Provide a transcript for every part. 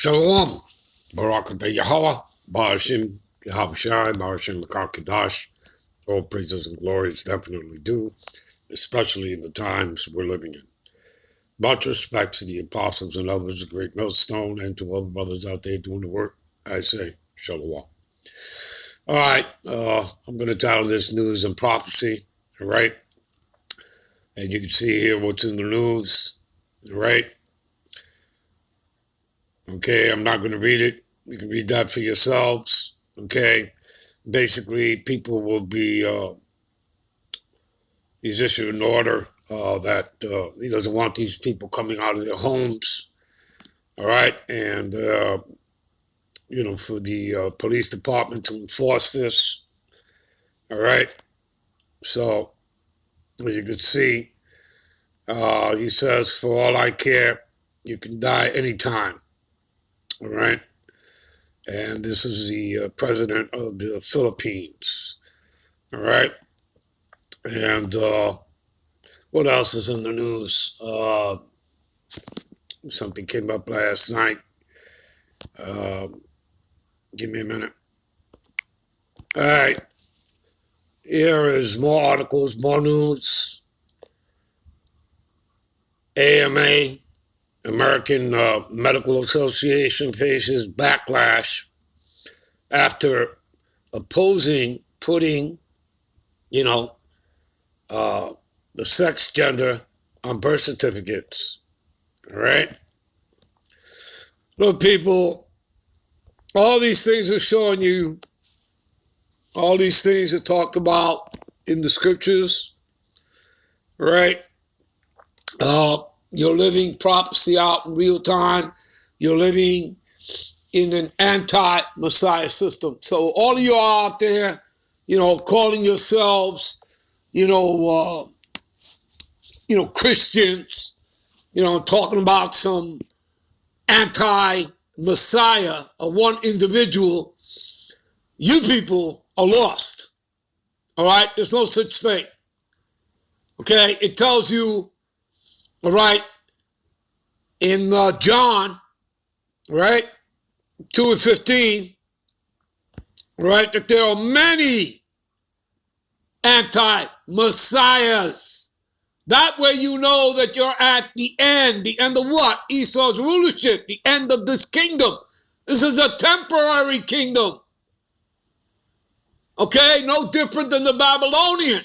Shalom, Barakatah Yahweh, Ba'ashim Yahushai, Ba'ashim Kadash. All praises and glories definitely due, especially in the times we're living in. Much respect to the apostles and others, the great millstone, and to all the brothers out there doing the work. I say, Shalom. All right, I'm going to title this News and Prophecy, all right? And you can see here what's in the news, all right? Okay, I'm not going to read it. You can read that for yourselves, okay? Basically, people will be, he's issued an order that he doesn't want these people coming out of their homes, all right? And, for the police department to enforce this, all right? So, as you can see, he says, for all I care, you can die anytime, all right? And this is the president of the Philippines, all right? And what else is in the news? Something came up last night. Give me a minute. All right. Here is more articles, more news. AMA, American Medical Association, faces backlash after opposing putting, the sex gender on birth certificates. All right? Look, people, all these things are showing you, all these things are talked about in the scriptures, right? You're living prophecy out in real time. You're living in an anti-Messiah system. So all of you out there, calling yourselves, Christians, talking about some anti-Messiah or one individual, you people are lost. All right? There's no such thing. Okay? It tells you, all right, in John, right, 2:15, right, that there are many anti-messiahs. That way you know that you're at the end of what? Esau's rulership, the end of this kingdom. This is a temporary kingdom. Okay, no different than the Babylonian.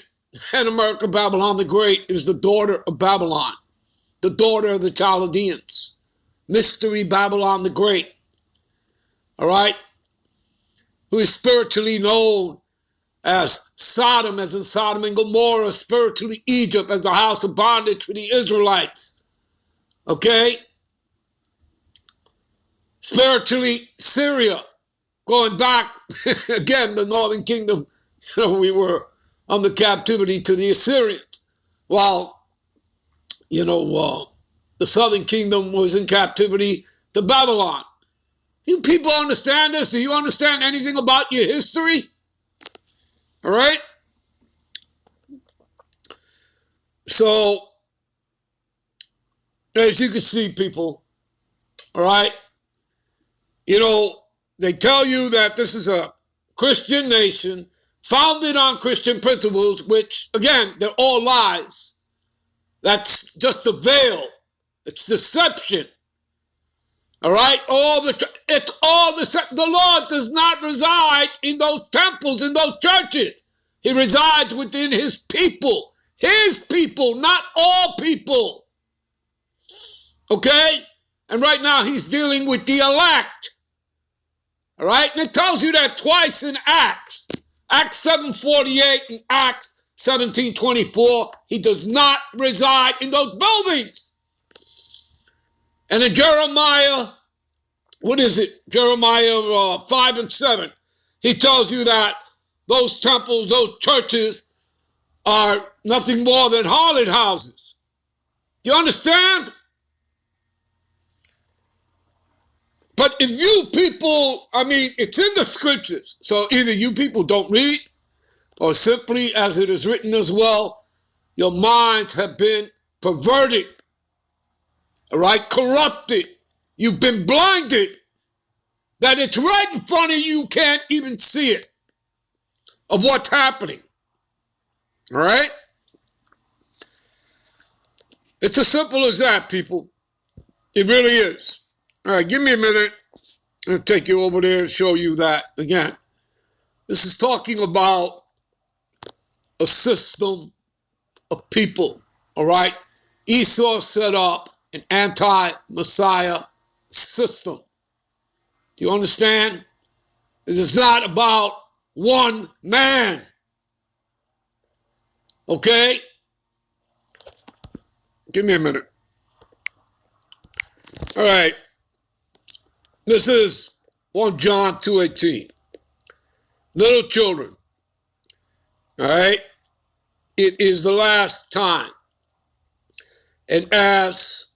And America, Babylon the Great, is the daughter of Babylon, the daughter of the Chaldeans. Mystery Babylon the Great, all right, who is spiritually known as Sodom, as in Sodom and Gomorrah, spiritually Egypt, as the house of bondage for the Israelites, okay? Spiritually Syria, going back, again, the northern kingdom, we were under captivity to the Assyrians, while, the southern kingdom was in captivity to Babylon. You people understand this? Do you understand anything about your history? All right? So, as you can see, people, all right, they tell you that this is a Christian nation founded on Christian principles, which, again, they're all lies. That's just a veil. It's deception. All right? The Lord does not reside in those temples, in those churches. He resides within his people. His people, not all people. Okay? And right now he's dealing with the elect. All right? And it tells you that twice in Acts. Acts 7:48 and Acts 17:24. He does not reside in those buildings. And in Jeremiah, what is it? Jeremiah 5 and 7. He tells you that those temples, those churches are nothing more than harlot houses. Do you understand? But if you people, it's in the scriptures. So either you people don't read, or simply, as it is written as well, your minds have been perverted, all right, corrupted. You've been blinded that it's right in front of you, can't even see it, of what's happening. All right? It's as simple as that, people. It really is. All right, give me a minute. I'll take you over there and show you that again. This is talking about a system of people, all right? Esau set up an anti-Messiah system. Do you understand? It is not about one man, okay? Give me a minute. All right. This is 1 John 2:18. Little children, all right? It is the last time. And as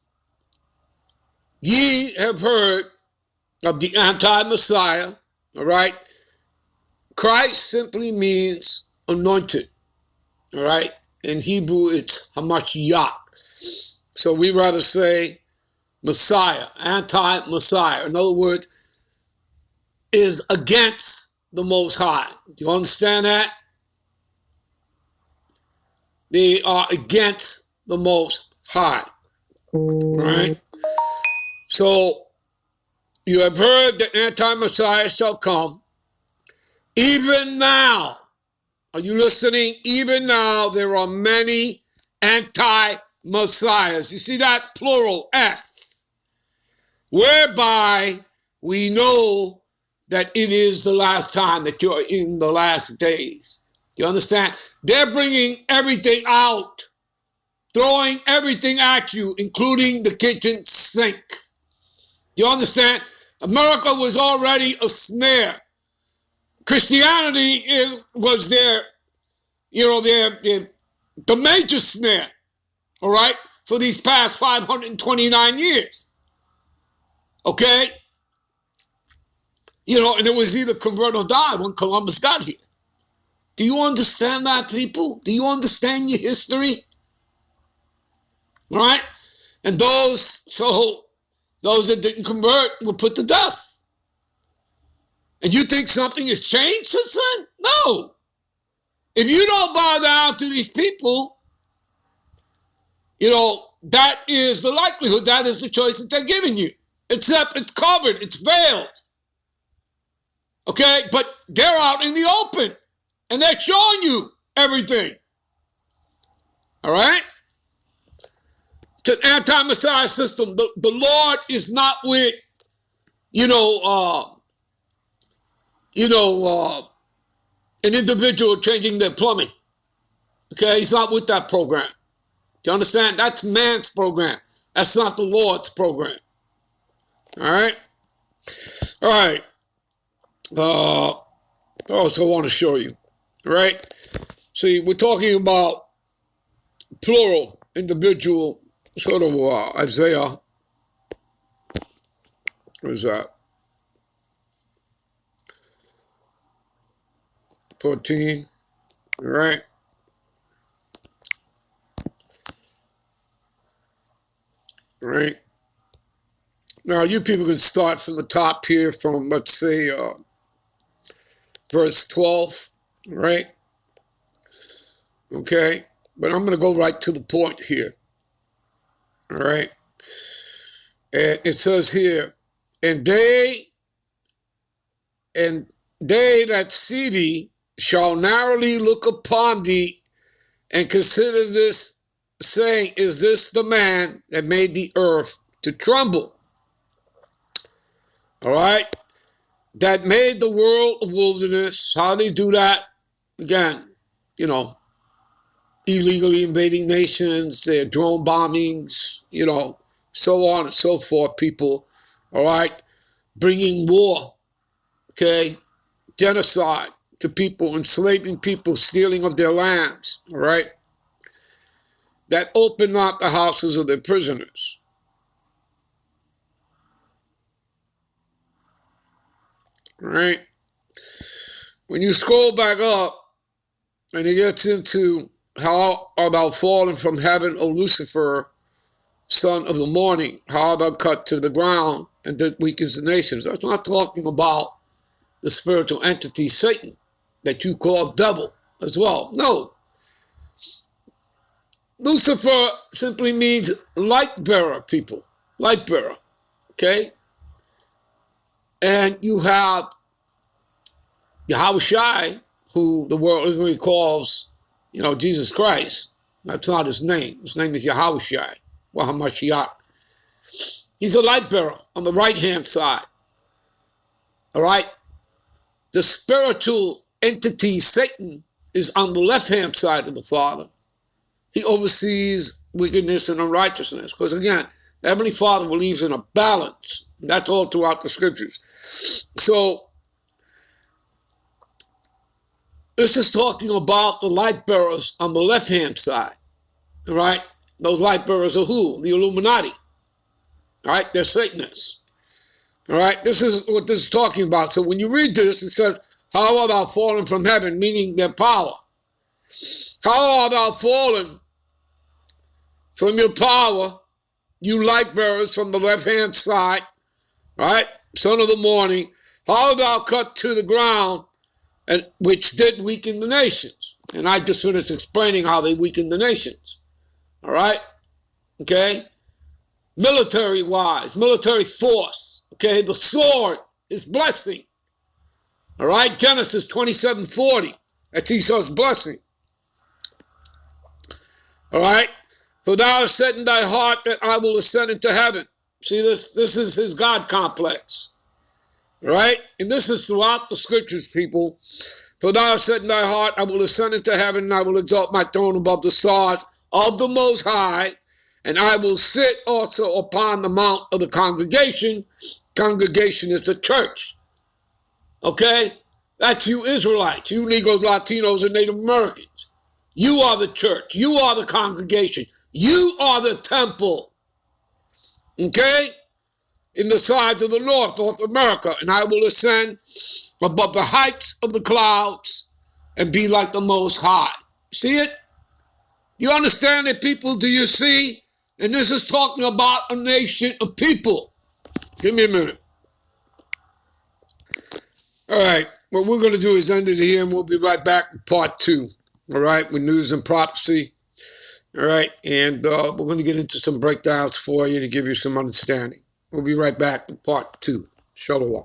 ye have heard of the anti-Messiah, all right? Christ simply means anointed, all right? In Hebrew, it's Hamashiach. So we rather say Messiah, anti-Messiah. In other words, is against the Most High. Do you understand that? They are against the Most High, right? So you have heard the anti-Messiah shall come. Even now, are you listening? Even now, there are many anti-Messiahs. You see that? Plural, S. Whereby we know that it is the last time, that you're in the last days. Do you understand? They're bringing everything out, throwing everything at you, including the kitchen sink. Do you understand? America was already a snare. Christianity was their, the major snare, all right, for these past 529 years. Okay? And it was either convert or die when Columbus got here. Do you understand that, people? Do you understand your history? All right? And those that didn't convert were put to death. And you think something has changed since then? No. If you don't bow down to these people, that is the likelihood, that is the choice that they're giving you. Except it's covered, it's veiled. Okay? But they're out in the open, and they're showing you everything. All right? It's an anti-Messiah system. The Lord is not with, an individual changing their plumbing. Okay? He's not with that program. Do you understand? That's man's program. That's not the Lord's program. All right? All right. I also want to show you. All right? See, we're talking about plural, individual, sort of Isaiah. What is that? 14. All right? All right? Now, you people can start from the top here from, let's say, verse 12, right? Okay? But I'm going to go right to the point here. All right? And it says here, and they that see thee shall narrowly look upon thee and consider this, saying, is this the man that made the earth to tremble? All right? That made the world a wilderness. How do they do that? Again, illegally invading nations, their drone bombings, so on and so forth, people. All right? Bringing war, okay? Genocide to people, enslaving people, stealing of their lands, all right? That opened not the houses of their prisoners. All right? When you scroll back up, and it gets into how art thou fallen from heaven, O Lucifer, son of the morning, how thou cut to the ground, and that weakens the nations. That's not talking about the spiritual entity, Satan, that you call devil as well. No. Lucifer simply means light bearer, people. Light bearer. Okay? And you have Yahushai, who the world really calls, Jesus Christ. That's not his name. His name is Yahushai, Wahamashiach. He's a light bearer on the right-hand side. All right? The spiritual entity, Satan, is on the left-hand side of the Father. He oversees wickedness and unrighteousness. Because again, the Heavenly Father believes in a balance. And that's all throughout the scriptures. So, this is talking about the light bearers on the left-hand side. All right? Those light bearers are who? The Illuminati. All right? They're Satanists. All right? This is what this is talking about. So when you read this, it says, how art thou fallen from heaven, meaning their power. How art thou fallen from your power, you light bearers from the left-hand side, right? Son of the morning. How art thou cut to the ground, and which did weaken the nations. And I just finished explaining how they weakened the nations. All right? Okay? Military-wise, military force. Okay? The sword is blessing. All right? Genesis 27:40. That's Esau's blessing. All right? For thou hast said in thy heart that I will ascend into heaven. See, this is his God complex. All right? And this is throughout the scriptures, people. For thou hast said in thy heart, I will ascend into heaven, and I will exalt my throne above the stars of the Most High, and I will sit also upon the mount of the congregation. Congregation is the church. Okay? That's you Israelites, you Negroes, Latinos, and Native Americans. You are the church. You are the congregation. You are the temple. Okay? In the sides of the North America, and I will ascend above the heights of the clouds and be like the Most High. See it? You understand it, people? Do you see? And this is talking about a nation of people. Give me a minute. All right. What we're going to do is end it here, and we'll be right back with part 2. All right, with news and prophecy. All right, and we're going to get into some breakdowns for you to give you some understanding. We'll be right back with part 2. Shalom.